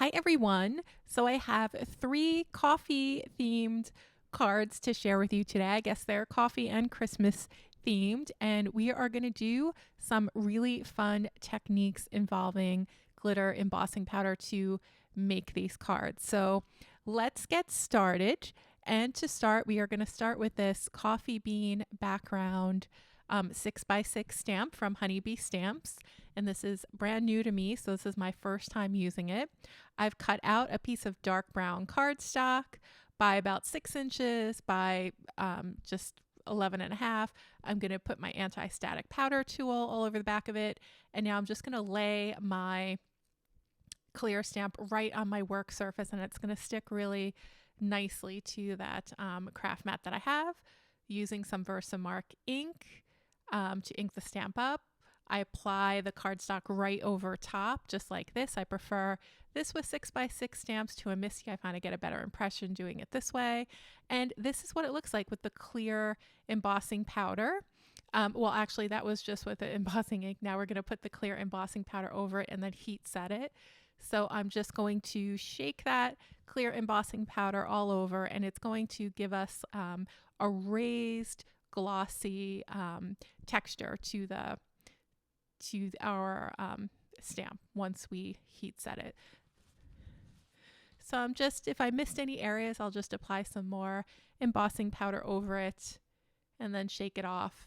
Hi, everyone. So I have three coffee themed cards to share with you today. I guess they're coffee and Christmas themed, and we are going to do some really fun techniques involving glitter embossing powder to make these cards. So let's get started. And to start, we are going to start with this coffee bean background 6x6 stamp from Honeybee Stamps. And this is brand new to me, so this is my first time using it. I've cut out a piece of dark brown cardstock by about 6 inches by just 11 and a half. I'm going to put my anti-static powder tool all over the back of it. And now I'm just going to lay my clear stamp right on my work surface, and it's going to stick really nicely to that craft mat that I have, using some Versamark ink to ink the stamp up. I apply the cardstock right over top, just like this. I prefer this with 6x6 stamps to a MISTI. I find I get a better impression doing it this way. And this is what it looks like with the clear embossing powder. Well, actually, that was just with the embossing ink. Now we're going to put the clear embossing powder over it and then heat set it. So I'm just going to shake that clear embossing powder all over, and it's going to give us a raised, glossy texture to our stamp once we heat set it. So I'm just, if I missed any areas, I'll just apply some more embossing powder over it and then shake it off.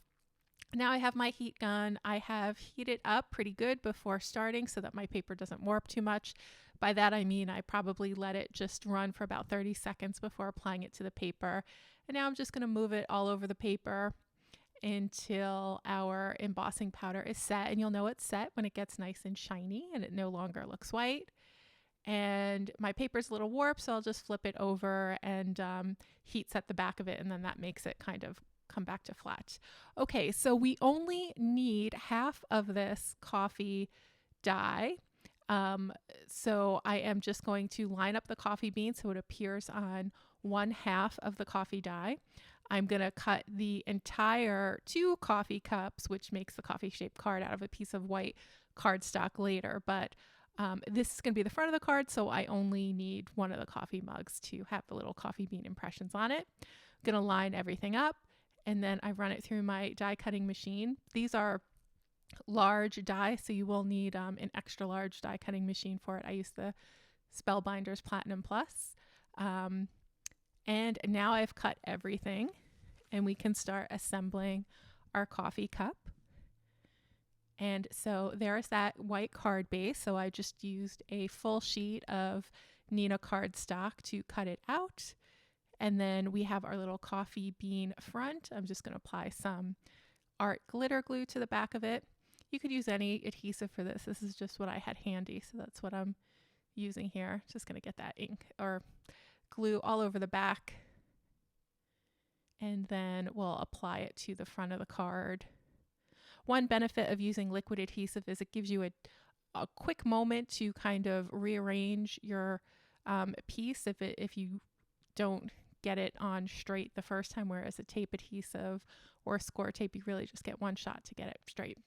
Now I have my heat gun. I have heated up pretty good before starting so that my paper doesn't warp too much. By that I mean I probably let it just run for about 30 seconds before applying it to the paper. And now I'm just going to move it all over the paper until our embossing powder is set. And you'll know it's set when it gets nice and shiny and it no longer looks white. And my paper's a little warped, so I'll just flip it over and heat set the back of it, and then that makes it kind of come back to flat. Okay, so we only need half of this coffee dye. So I am just going to line up the coffee bean so it appears on one half of the coffee dye. I'm going to cut the entire 2 coffee cups, which makes the coffee shaped card, out of a piece of white cardstock later, but this is going to be the front of the card, so I only need one of the coffee mugs to have the little coffee bean impressions on it. I'm going to line everything up, and then I run it through my die cutting machine. These are large die, so you will need an extra large die cutting machine for it. I use the Spellbinders Platinum Plus. And now I've cut everything, and we can start assembling our coffee cup. And so there's that white card base. So I just used a full sheet of Neenah cardstock to cut it out. And then we have our little coffee bean front. I'm just going to apply some art glitter glue to the back of it. You could use any adhesive for this. This is just what I had handy, so that's what I'm using here. Just going to get that ink or glue all over the back. And then we'll apply it to the front of the card. One benefit of using liquid adhesive is it gives you a quick moment to kind of rearrange your piece if you don't get it on straight the first time, whereas a tape adhesive or score tape, you really just get one shot to get it straight.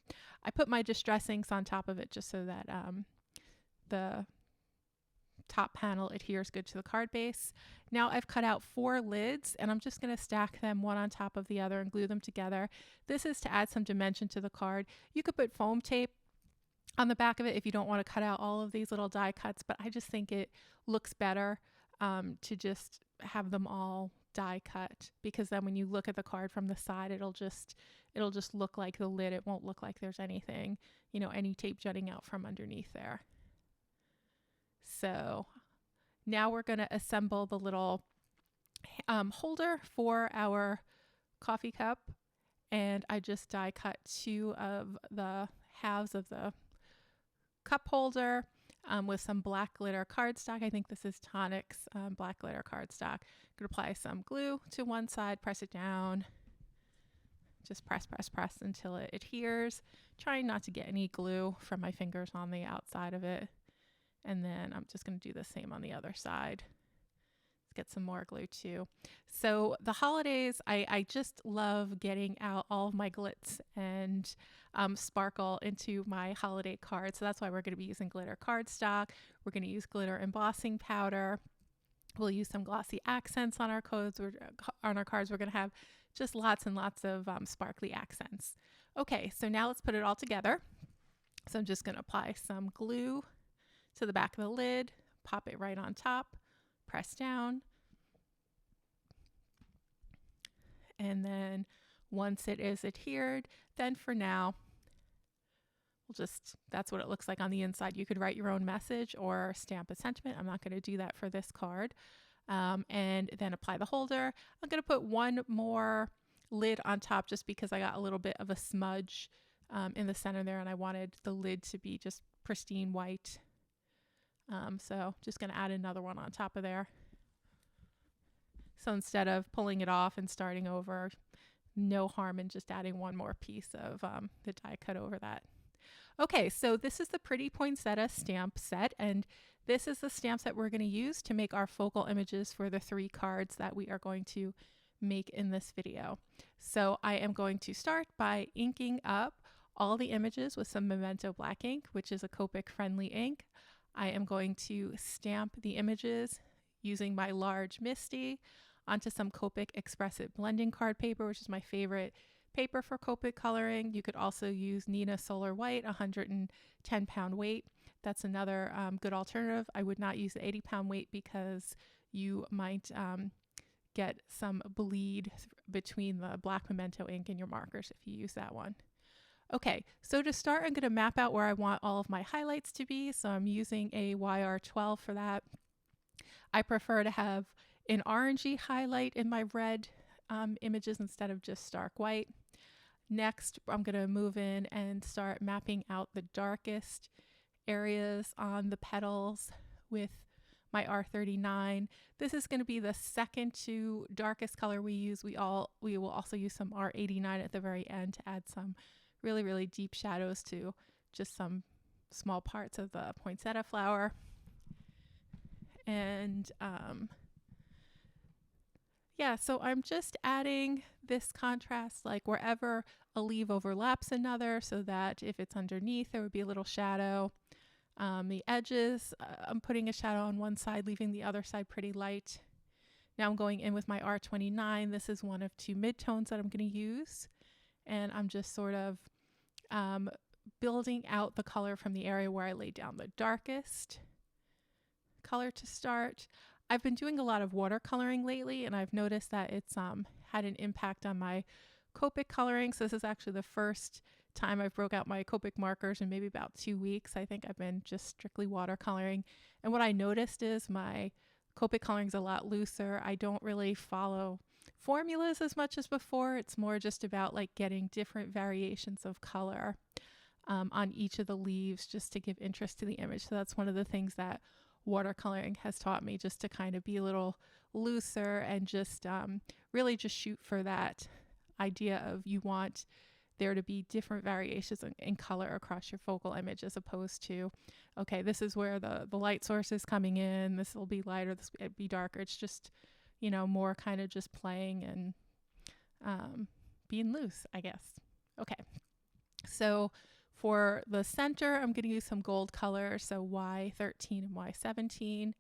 I put my distress inks on top of it just so that the top panel adheres good to the card base. Now I've cut out 4 lids, and I'm just going to stack them one on top of the other and glue them together. This is to add some dimension to the card. You could put foam tape on the back of it if you don't want to cut out all of these little die cuts, but I just think it looks better to just have them all die cut, because then when you look at the card from the side, it'll just look like the lid. It won't look like there's anything, any tape jutting out from underneath there. So now we're going to assemble the little holder for our coffee cup, and I just die cut 2 of the halves of the cup holder with some black glitter cardstock. I think this is Tonic's black glitter cardstock. I'm going to apply some glue to one side, press it down, just press until it adheres, trying not to get any glue from my fingers on the outside of it. And then I'm just going to do the same on the other side. get some more glue too. So the holidays, I just love getting out all of my glitz and sparkle into my holiday cards. So that's why we're going to be using glitter cardstock. We're going to use glitter embossing powder. We'll use some glossy accents on our cards. We're going to have just lots and lots of sparkly accents. Okay, so now let's put it all together. So I'm just going to apply some glue to the back of the lid, pop it right on top, press down. And then once it is adhered, then for now, that's what it looks like on the inside. You could write your own message or stamp a sentiment. I'm not going to do that for this card. And then apply the holder. I'm going to put one more lid on top just because I got a little bit of a smudge in the center there and I wanted the lid to be just pristine white. So just going to add another one on top of there. So instead of pulling it off and starting over, no harm in just adding one more piece of the die cut over that. Okay, so this is the Pretty Poinsettia stamp set, and this is the stamps that we're going to use to make our focal images for the 3 cards that we are going to make in this video. So I am going to start by inking up all the images with some Memento black ink, which is a Copic friendly ink. I am going to stamp the images using my large Misty onto some Copic Expressive blending card paper, which is my favorite paper for Copic coloring. You could also use Neenah Solar White, 110 pound weight. That's another good alternative. I would not use the 80 pound weight because you might get some bleed between the black Memento ink and your markers if you use that one. Okay, so to start, I'm going to map out where I want all of my highlights to be. So I'm using a YR12 for that. I prefer to have an orangey highlight in my red images instead of just stark white. Next, I'm going to move in and start mapping out the darkest areas on the petals with my R39. This is going to be the second to darkest color we use. We will also use some R89 at the very end to add some really, really deep shadows to just some small parts of the poinsettia flower. And yeah, so I'm just adding this contrast like wherever a leaf overlaps another so that if it's underneath, there would be a little shadow. The edges, I'm putting a shadow on one side, leaving the other side pretty light. Now I'm going in with my R29. This is one of 2 midtones that I'm going to use. And I'm just sort of building out the color from the area where I laid down the darkest color to start. I've been doing a lot of watercoloring lately, and I've noticed that it's had an impact on my Copic coloring. So this is actually the first time I've broke out my Copic markers in maybe about 2 weeks. I think I've been just strictly watercoloring. And what I noticed is my Copic coloring is a lot looser. I don't really follow formulas as much as before. It's more just about like getting different variations of color on each of the leaves just to give interest to the image. So that's one of the things that watercoloring has taught me, just to kind of be a little looser and just really just shoot for that idea of you want there to be different variations in color across your focal image, as opposed to, okay, this is where the light source is coming in, this will be lighter, this will be darker. It's just, you know, more kind of just playing and being loose, I guess. Okay, so for the center, I'm going to use some gold color, so Y13 and Y17.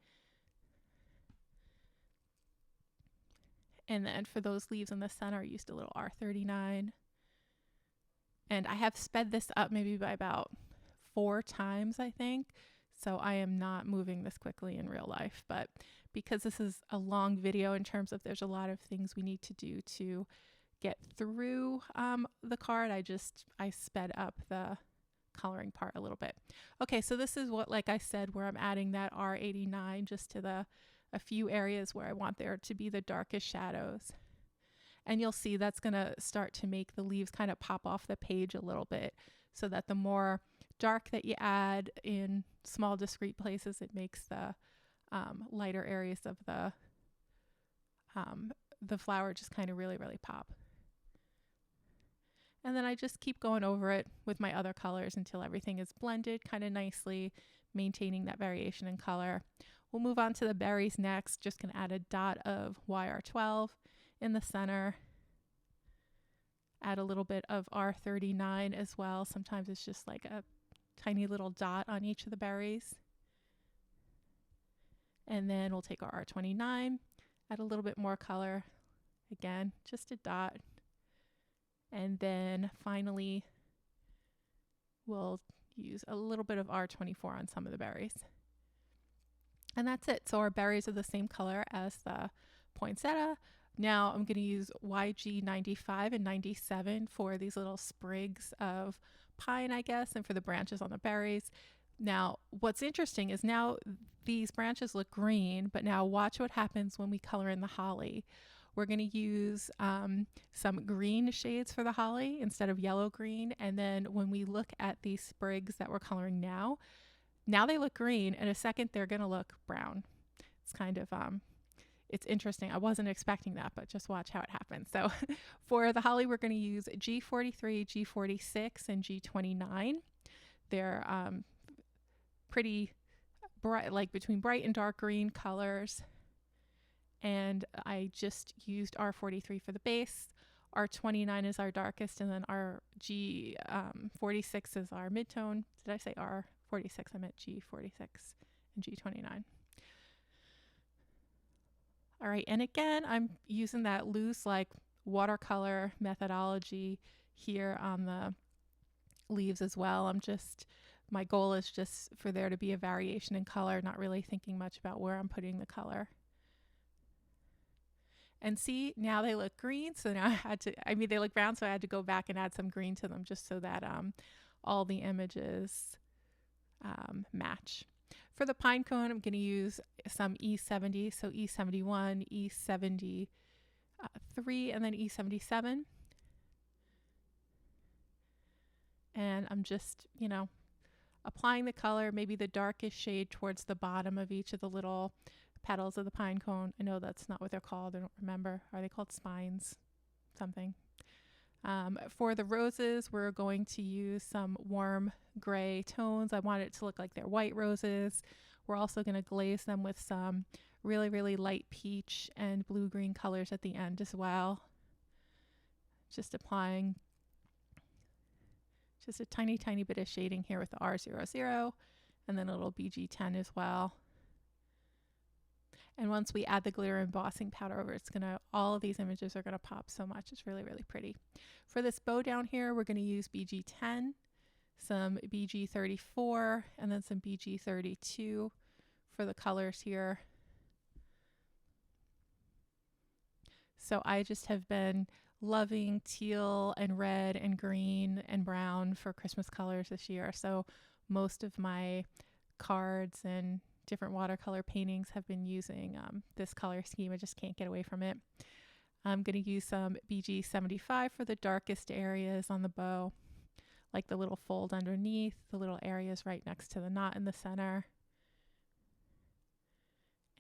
And then for those leaves in the center, I used a little R39. And I have sped this up maybe by about 4 times, I think. So I am not moving this quickly in real life. But because this is a long video in terms of there's a lot of things we need to do to get through the card, I sped up the coloring part a little bit. Okay, so this is what, like I said, where I'm adding that R89 just to a few areas where I want there to be the darkest shadows. And you'll see that's going to start to make the leaves kind of pop off the page a little bit, so that the more dark that you add in small discrete places, it makes the lighter areas of the flower just kind of really, really pop. And then I just keep going over it with my other colors until everything is blended kind of nicely, maintaining that variation in color. We'll move on to the berries next. Just going to add a dot of YR12 in the center. Add a little bit of R39 as well. Sometimes it's just like a tiny little dot on each of the berries. And then we'll take our R29, add a little bit more color. Again, just a dot. And then finally, we'll use a little bit of R24 on some of the berries. And that's it. So our berries are the same color as the poinsettia. Now I'm going to use YG 95 and 97 for these little sprigs of pine, I guess, and for the branches on the berries. Now, what's interesting is now these branches look green, but now watch what happens when we color in the holly. We're going to use some green shades for the holly instead of yellow green. And then when we look at these sprigs that we're coloring now they look green. In a second, they're going to look brown. It's kind of, it's interesting. I wasn't expecting that, but just watch how it happens. So for the holly, we're going to use G43, G46, and G29. They're pretty bright, like between bright and dark green colors. And I just used R43 for the base. R29 is our darkest, and then our G46 is our midtone. Did I say R46? I meant G46 and G29. All right, and again, I'm using that loose like watercolor methodology here on the leaves as well. My goal is just for there to be a variation in color, not really thinking much about where I'm putting the color. And see, now they look green, so now they look brown, so I had to go back and add some green to them just so that all the images match. For the pine cone, I'm going to use some E70, so E71, E73, and then E77. And I'm just, applying the color, maybe the darkest shade towards the bottom of each of the little petals of the pine cone. I know that's not what they're called. I don't remember. Are they called spines? Something. For the roses, we're going to use some warm gray tones. I want it to look like they're white roses. We're also going to glaze them with some really, really light peach and blue-green colors at the end as well. Just applying just a tiny, tiny bit of shading here with the R00 and then a little BG10 as well. And once we add the glitter embossing powder over, all of these images are going to pop so much. It's really, really pretty. For this bow down here, we're going to use BG10, some BG34, and then some BG32 for the colors here. So I just have been loving teal and red and green and brown for Christmas colors this year. So most of my cards and different watercolor paintings have been using this color scheme. I just can't get away from it. I'm going to use some BG75 for the darkest areas on the bow, like the little fold underneath, the little areas right next to the knot in the center.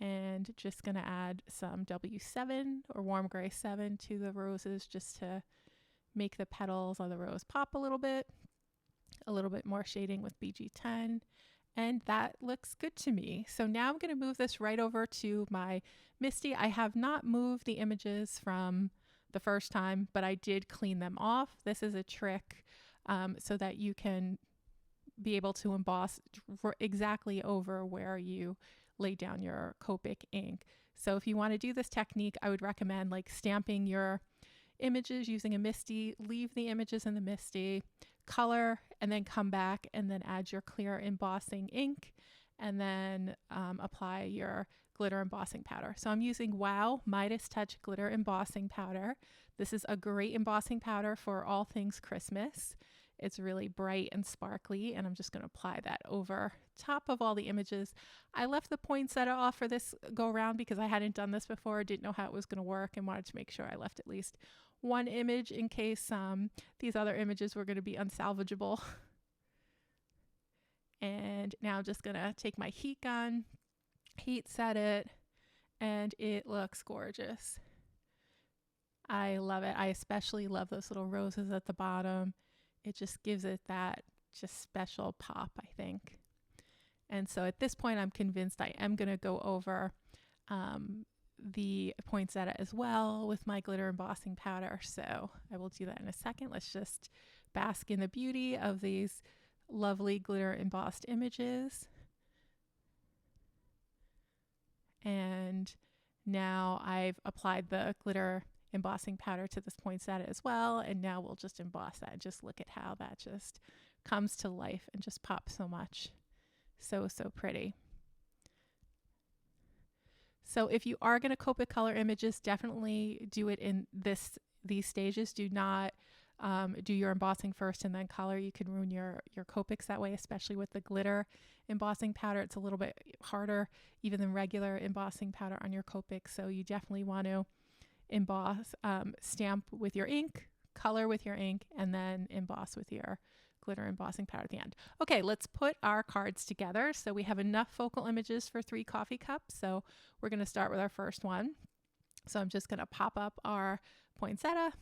And just going to add some W7 or warm gray 7 to the roses just to make the petals on the rose pop a little bit more shading with BG10. And that looks good to me. So now I'm going to move this right over to my Misty. I have not moved the images from the first time, but I did clean them off. This is a trick so that you can be able to emboss exactly over where you lay down your Copic ink. So if you want to do this technique, I would recommend like stamping your images using a Misty, leave the images in the Misty, color, and then come back and then add your clear embossing ink and then apply your glitter embossing powder. So I'm using Wow Midas Touch Glitter Embossing Powder. This is a great embossing powder for all things Christmas. It's really bright and sparkly, and I'm just going to apply that over top of all the images. I left the poinsettia off for this go around because I hadn't done this before, didn't know how it was going to work, and wanted to make sure I left at least one image in case these other images were going to be unsalvageable. And now I'm just going to take my heat gun, heat set it, and it looks gorgeous. I love it. I especially love those little roses at the bottom. It just gives it that just special pop, I think. And so at this point, I'm convinced I am going to go over the poinsettia as well with my glitter embossing powder. So I will do that in a second. Let's just bask in the beauty of these lovely glitter embossed images. And now I've applied the glitter embossing powder to this poinsettia as well. And now we'll just emboss that. Just look at how that just comes to life and just pops so much. So pretty. So if you are going to Copic color images, definitely do it in these stages. Do not do your embossing first and then color. You can ruin your Copics that way, especially with the glitter embossing powder. It's a little bit harder even than regular embossing powder on your Copic. So you definitely want to emboss, stamp with your ink, color with your ink, and then emboss with your glitter embossing powder at the end. Okay, let's put our cards together. So we have enough focal images for 3 coffee cups. So we're going to start with our first one. So I'm just going to pop up our poinsettia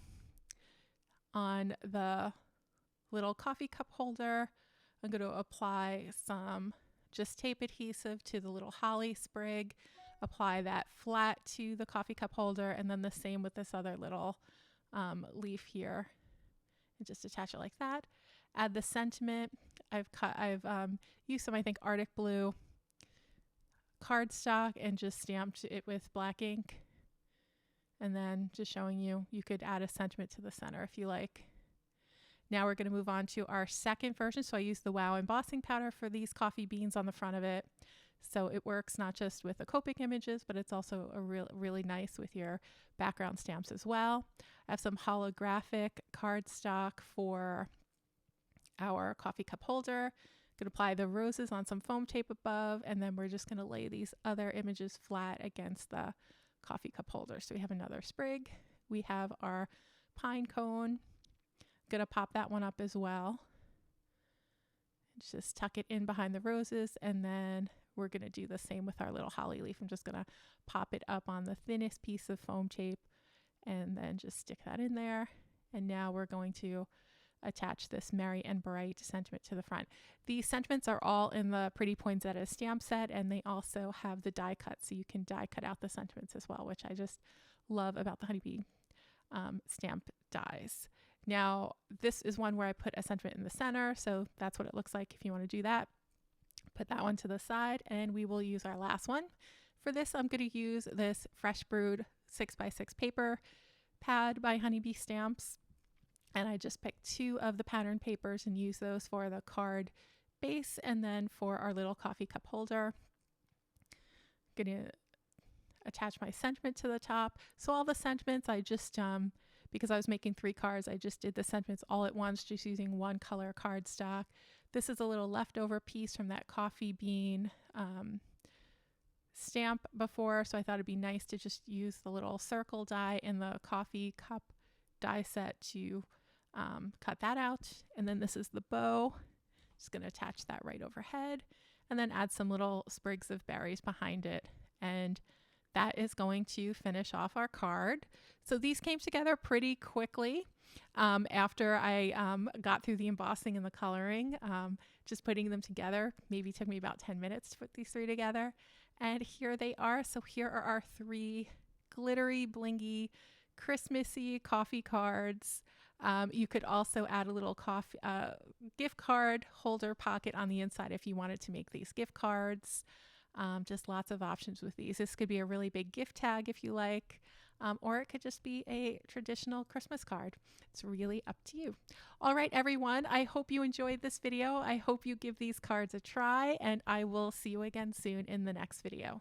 on the little coffee cup holder. I'm going to apply some just tape adhesive to the little holly sprig, apply that flat to the coffee cup holder, and then the same with this other little leaf here, and just attach it like that. Add the sentiment. I've used some, I think, Arctic blue cardstock and just stamped it with black ink. And then just showing you could add a sentiment to the center if you like. Now we're going to move on to our second version. So I used the Wow embossing powder for these coffee beans on the front of it. So it works not just with the Copic images, but it's also really nice with your background stamps as well. I have some holographic cardstock for our coffee cup holder. Going to apply the roses on some foam tape above, and then we're just going to lay these other images flat against the coffee cup holder. So we have another sprig. We have our pine cone. Going to pop that one up as well. Just tuck it in behind the roses, and then we're going to do the same with our little holly leaf. I'm just going to pop it up on the thinnest piece of foam tape and then just stick that in there. And now we're going to attach this Merry and Bright sentiment to the front. These sentiments are all in the Pretty Poinsettia stamp set, and they also have the die cut, so you can die cut out the sentiments as well, which I just love about the honeybee stamp dies. Now, this is one where I put a sentiment in the center, so that's what it looks like if you want to do that. Put that one to the side, and we will use our last one. For this, I'm going to use this Fresh Brewed 6x6 paper pad by Honeybee Stamps. And I just picked 2 of the pattern papers and use those for the card base and then for our little coffee cup holder. I'm going to attach my sentiment to the top. So all the sentiments, I just, because I was making 3 cards, I just did the sentiments all at once, just using one color cardstock. This is a little leftover piece from that coffee bean stamp before, so I thought it'd be nice to just use the little circle die in the coffee cup die set to cut that out. And then this is the bow. Just going to attach that right overhead and then add some little sprigs of berries behind it. And that is going to finish off our card. So these came together pretty quickly after I got through the embossing and the coloring. Just putting them together maybe took me about 10 minutes to put these 3 together. And here they are. So here are our 3 glittery, blingy, Christmassy coffee cards. You could also add a little gift card holder pocket on the inside if you wanted to make these gift cards. Just lots of options with these. This could be a really big gift tag if you like, or it could just be a traditional Christmas card. It's really up to you. All right, everyone, I hope you enjoyed this video. I hope you give these cards a try, and I will see you again soon in the next video.